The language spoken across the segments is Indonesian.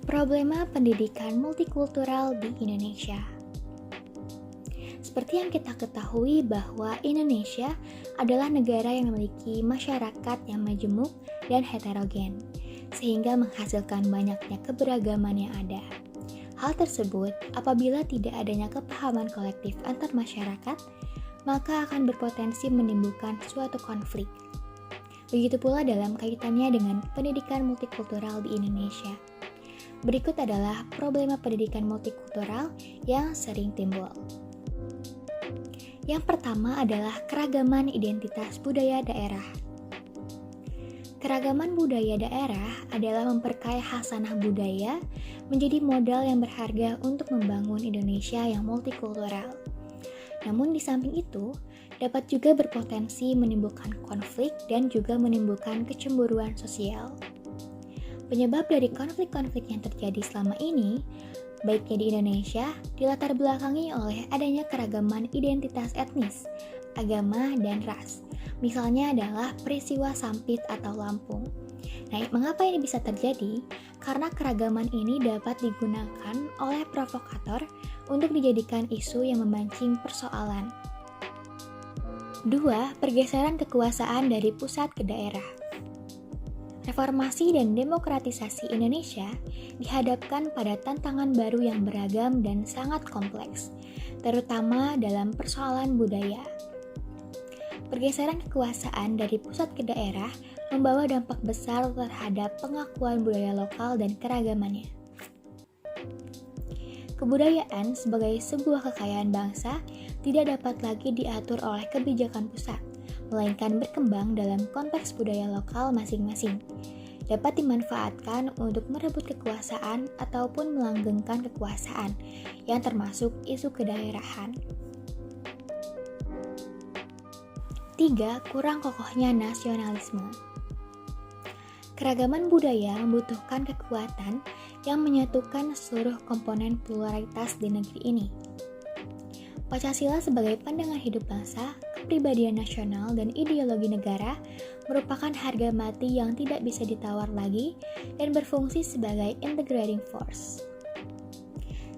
Problema pendidikan multikultural di Indonesia. Seperti yang kita ketahui bahwa Indonesia adalah negara yang memiliki masyarakat yang majemuk dan heterogen, sehingga menghasilkan banyaknya keberagaman yang ada. Hal tersebut, apabila tidak adanya kepahaman kolektif antar masyarakat, maka akan berpotensi menimbulkan suatu konflik. Begitu pula dalam kaitannya dengan pendidikan multikultural di Indonesia. Berikut adalah problema pendidikan multikultural yang sering timbul. Yang pertama adalah keragaman identitas budaya daerah. Keragaman budaya daerah adalah memperkaya khasanah budaya menjadi modal yang berharga untuk membangun Indonesia yang multikultural. Namun di samping itu, dapat juga berpotensi menimbulkan konflik dan juga menimbulkan kecemburuan sosial. Penyebab dari konflik-konflik yang terjadi selama ini, baiknya di Indonesia, dilatar belakangi oleh adanya keragaman identitas etnis, agama, dan ras. Misalnya adalah peristiwa Sampit atau Lampung. Nah, mengapa ini bisa terjadi? Karena keragaman ini dapat digunakan oleh provokator untuk dijadikan isu yang memancing persoalan. 2. Pergeseran kekuasaan dari pusat ke daerah. Reformasi dan demokratisasi Indonesia dihadapkan pada tantangan baru yang beragam dan sangat kompleks, terutama dalam persoalan budaya. Pergeseran kekuasaan dari pusat ke daerah membawa dampak besar terhadap pengakuan budaya lokal dan keragamannya. Kebudayaan sebagai sebuah kekayaan bangsa tidak dapat lagi diatur oleh kebijakan pusat, melainkan berkembang dalam konteks budaya lokal masing-masing. Dapat dimanfaatkan untuk merebut kekuasaan ataupun melanggengkan kekuasaan, yang termasuk isu kedaerahan. 3. Kurang kokohnya nasionalisme. Keragaman budaya membutuhkan kekuatan yang menyatukan seluruh komponen pluralitas di negeri ini. Pancasila sebagai pandangan hidup bangsa, kepribadian nasional, dan ideologi negara merupakan harga mati yang tidak bisa ditawar lagi dan berfungsi sebagai integrating force.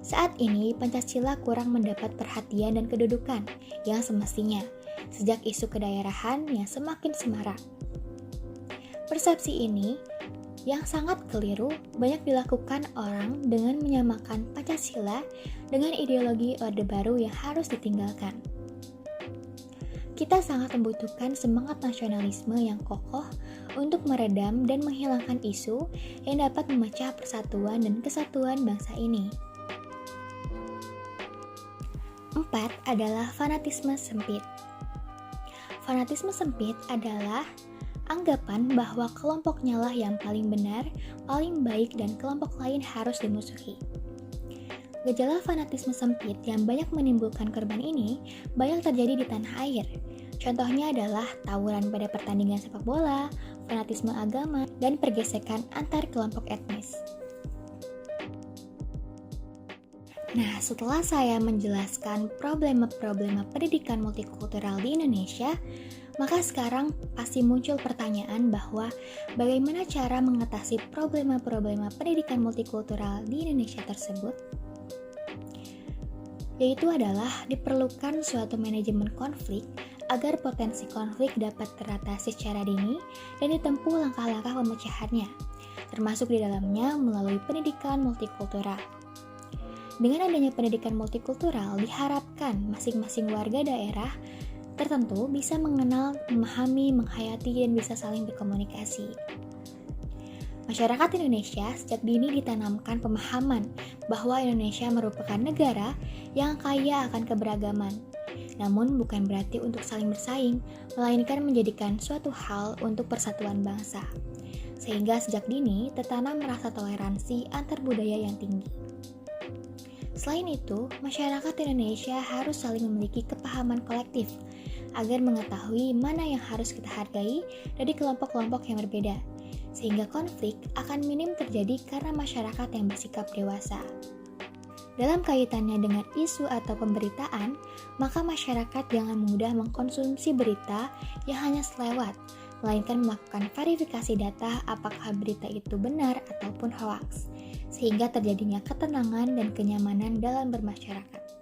Saat ini, Pancasila kurang mendapat perhatian dan kedudukan yang semestinya sejak isu kedaerahan yang semakin semarak. Persepsi ini yang sangat keliru banyak dilakukan orang dengan menyamakan Pancasila dengan ideologi Orde Baru yang harus ditinggalkan. Kita sangat membutuhkan semangat nasionalisme yang kokoh untuk meredam dan menghilangkan isu yang dapat memecah persatuan dan kesatuan bangsa ini. 4. Adalah fanatisme sempit. Fanatisme sempit adalah anggapan bahwa kelompoknya lah yang paling benar, paling baik, dan kelompok lain harus dimusuhi. Gejala fanatisme sempit yang banyak menimbulkan korban ini banyak terjadi di tanah air. Contohnya adalah tawuran pada pertandingan sepak bola, fanatisme agama, dan pergesekan antar kelompok etnis. Nah, setelah saya menjelaskan problema-problema pendidikan multikultural di Indonesia, maka sekarang pasti muncul pertanyaan bahwa bagaimana cara mengatasi problema-problema pendidikan multikultural di Indonesia tersebut? Yaitu adalah diperlukan suatu manajemen konflik agar potensi konflik dapat teratasi secara dini dan ditempuh langkah-langkah pemecahannya, termasuk di dalamnya melalui pendidikan multikultural. Dengan adanya pendidikan multikultural, diharapkan masing-masing warga daerah tertentu bisa mengenal, memahami, menghayati, dan bisa saling berkomunikasi. Masyarakat Indonesia sejak dini ditanamkan pemahaman bahwa Indonesia merupakan negara yang kaya akan keberagaman. Namun bukan berarti untuk saling bersaing, melainkan menjadikan suatu hal untuk persatuan bangsa. Sehingga sejak dini tertanam rasa toleransi antar budaya yang tinggi. Selain itu, masyarakat Indonesia harus saling memiliki kepahaman kolektif agar mengetahui mana yang harus kita hargai dari kelompok-kelompok yang berbeda, sehingga konflik akan minim terjadi karena masyarakat yang bersikap dewasa. Dalam kaitannya dengan isu atau pemberitaan, maka masyarakat jangan mudah mengkonsumsi berita yang hanya selewat, melainkan melakukan verifikasi data apakah berita itu benar ataupun hoaks. sehingga terjadinya ketenangan dan kenyamanan dalam bermasyarakat.